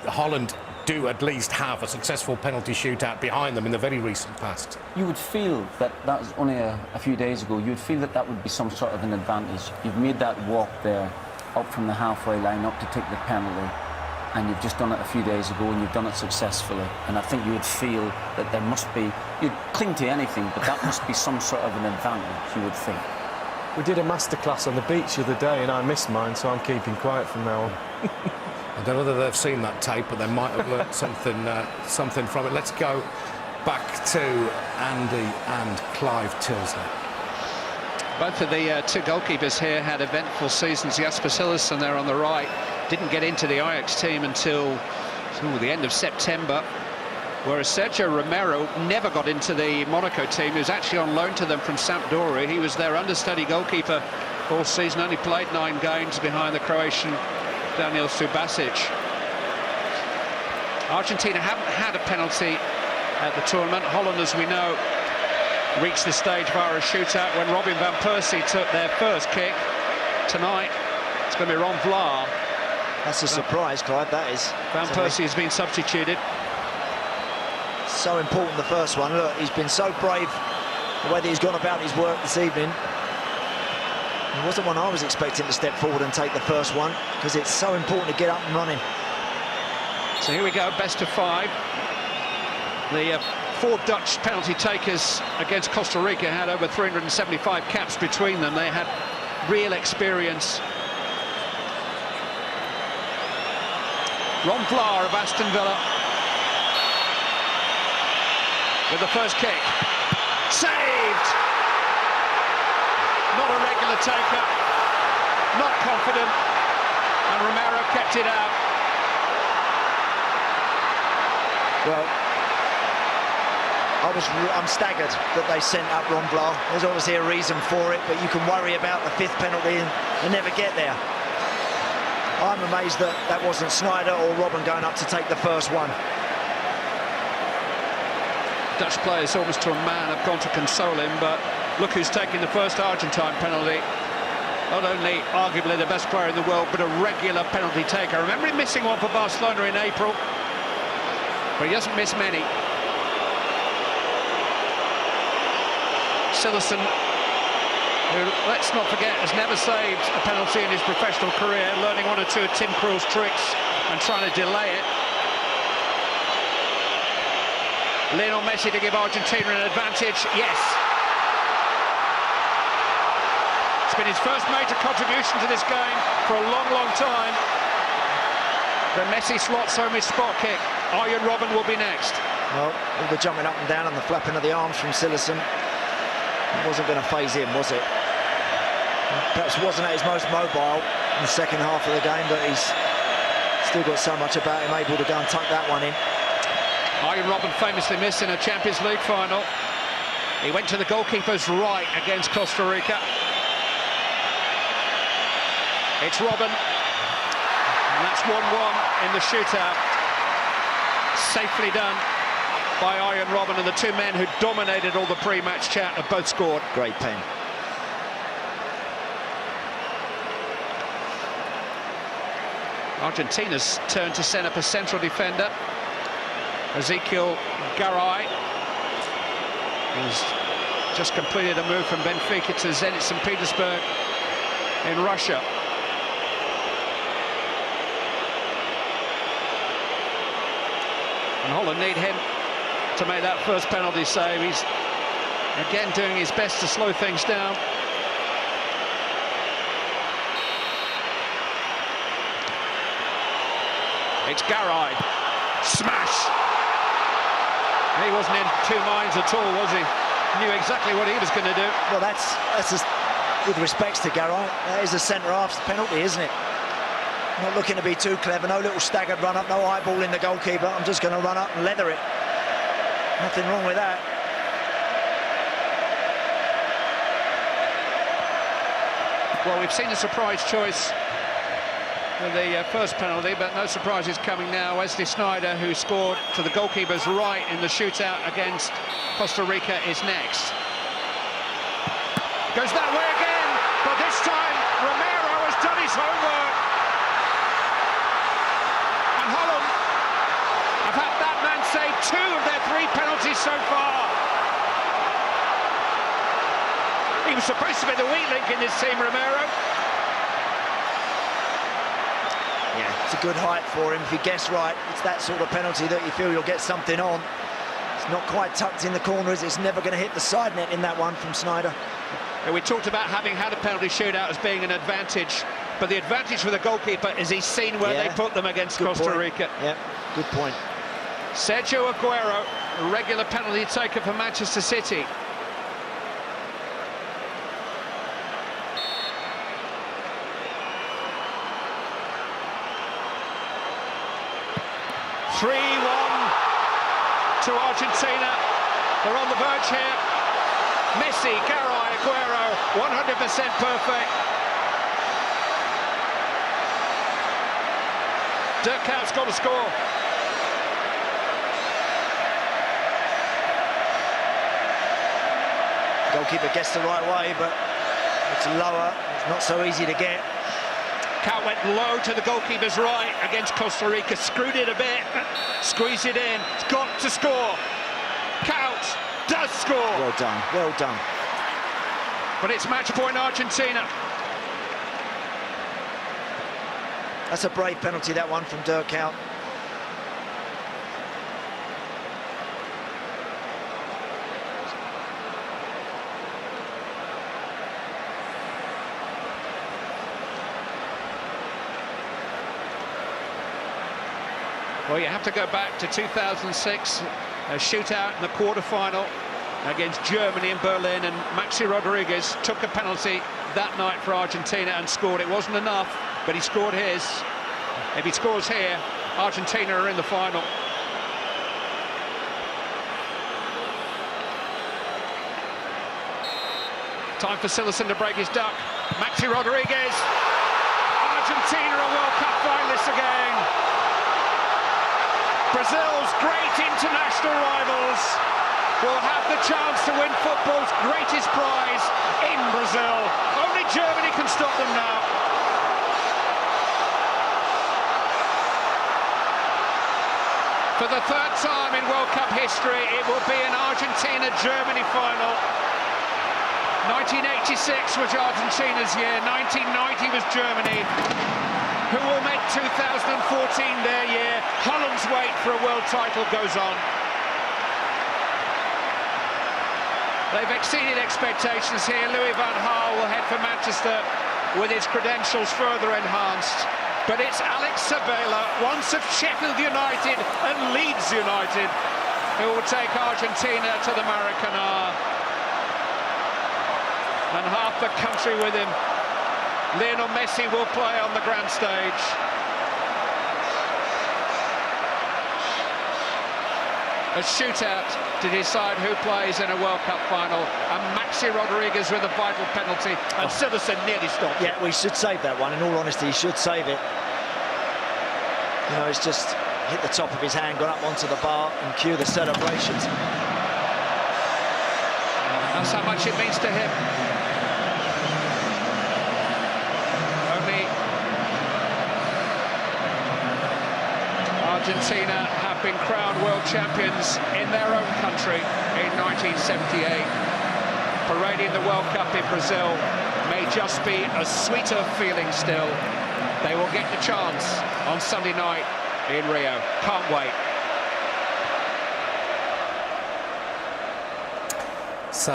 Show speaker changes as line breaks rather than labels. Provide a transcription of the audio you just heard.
Holland do at least have a successful penalty shootout behind them in the very recent past.
You would feel that that was only a few days ago. You would feel that that would be some sort of an advantage. You've made that walk there up from the halfway line up to take the penalty, and you've just done it a few days ago and you've done it successfully. And I think you would feel that there must be, you'd cling to anything, but that must be some sort of an advantage, you would think.
We did a masterclass on the beach the other day and I missed mine, so I'm keeping quiet from now on.
I don't know whether they've seen that tape, but they might have learnt something from it. Let's go back to Andy and Clive Tilsley.
Both of the two goalkeepers here had eventful seasons. Jasper Cillessen there on the right didn't get into the Ajax team until the end of September, whereas Sergio Romero never got into the Monaco team. He was actually on loan to them from Sampdoria. He was their understudy goalkeeper all season, only played 9 games behind the Croatian Daniel Subasic. Argentina haven't had a penalty at the tournament. Holland, as we know, reached the stage via a shootout when Robin van Persie took their first kick. Tonight, it's going to be Ron Vlaar.
That's a surprise, Clive, that is.
Van Persie has been substituted.
So important, the first one. Look, he's been so brave the way that he's gone about his work this evening. It wasn't one I was expecting to step forward and take the first one, because it's so important to get up and running.
So here we go, best of 5. The 4 Dutch penalty takers against Costa Rica had over 375 caps between them. They had real experience. Ron Vlaar of Aston Villa with the first kick. Saved! Not a regular taker, not confident, and Romero kept it out.
Well, I'm staggered that they sent up Ron Vlaar. There's obviously a reason for it, but you can worry about the 5th penalty and never get there. I'm amazed that that wasn't Sneijder or Robben going up to take the first one.
Dutch players almost to a man have gone to console him, but look who's taking the first Argentine penalty. Not only arguably the best player in the world, but a regular penalty taker. I remember him missing one for Barcelona in April, but he doesn't miss many. Cillessen, who, let's not forget, has never saved a penalty in his professional career, learning 1 or 2 of Tim Krul's tricks and trying to delay it. Lionel Messi to give Argentina an advantage, yes. It's been his first major contribution to this game for a long, long time. Then Messi slots home his spot kick. Arjen Robben will be next.
Well, all the jumping up and down and the flapping of the arms from Cillessen, it wasn't going to faze him, was it? Perhaps wasn't at his most mobile in the second half of the game, but he's still got so much about him, able to go and tuck that one in.
Arjen Robben famously missed in a Champions League final. He went to the goalkeeper's right against Costa Rica. It's Robben, and that's 1-1 in the shootout. Safely done by Arjen Robben, and the 2 men who dominated all the pre-match chat have both scored.
Great pen.
Argentina's turn to send up a central defender. Ezekiel Garay has just completed a move from Benfica to Zenit St. Petersburg in Russia. And Holland need him to make that first penalty save. He's again doing his best to slow things down. It's Garay. Smash! He wasn't in 2 minds at all, was he? Knew exactly what he was going to do.
Well, that's just, with respects to Garay, that is a centre-half's penalty, isn't it? Not looking to be too clever, no little staggered run-up, no eyeballing the goalkeeper. I'm just going to run up and leather it. Nothing wrong with that.
Well, we've seen a surprise choice with the first penalty, but no surprises coming now. Wesley Sneijder, who scored to the goalkeeper's right in the shootout against Costa Rica, is next. Goes that way again, but this time Romero has done his homework. And Holland I've had that man save 2 of their 3 penalties so far. He was supposed to be the weak link in this team, Romero.
Yeah, it's a good height for him. If he gets right, it's that sort of penalty that you feel you'll get something on. It's not quite tucked in the corners. It's never going to hit the side net in that one from Sneijder.
And we talked about having had a penalty shootout as being an advantage, but the advantage for the goalkeeper is he's seen where they put them against Costa Rica.
Yeah, good point.
Sergio Aguero, a regular penalty taker for Manchester City. To Argentina. They're on the verge here. Messi, Garay, Aguero, 100% perfect. Dirkhout's got to score.
Goalkeeper gets the right way, but it's lower. It's not so easy to get.
Kaut went low to the goalkeeper's right against Costa Rica, screwed it a bit, squeezed it in. It's got to score. Kaut does score.
Well done, well done.
But it's match point Argentina.
That's a brave penalty, that one from Dirkhout.
Well, you have to go back to 2006, a shootout in the quarter-final against Germany in Berlin, and Maxi Rodriguez took a penalty that night for Argentina and scored. It wasn't enough, but he scored his. If he scores here, Argentina are in the final. Time for Cillessen to break his duck. Maxi Rodriguez. Argentina are World Cup finalists again. Brazil's great international rivals will have the chance to win football's greatest prize in Brazil. Only Germany can stop them now. For the 3rd time in World Cup history, it will be an Argentina-Germany final. 1986 was Argentina's year, 1990 was Germany. Who will make 2014 their year? Holland's wait for a world title goes on. They've exceeded expectations here. Louis van Gaal will head for Manchester with his credentials further enhanced. But it's Alex Sabella, once of Sheffield United and Leeds United, who will take Argentina to the Maracanã. And half the country with him. Lionel Messi will play on the grand stage. A shootout to decide who plays in a World Cup final, and Maxi Rodriguez with a vital penalty, and Cillessen nearly stopped.
Yeah, we should save that one. In all honesty, he should save it. You know, it's just hit the top of his hand, gone up onto the bar, and cue the celebrations.
That's how much it means to him. Argentina have been crowned world champions in their own country in 1978. Parading the World Cup in Brazil may just be a sweeter feeling still. They will get the chance on Sunday night in Rio. Can't wait.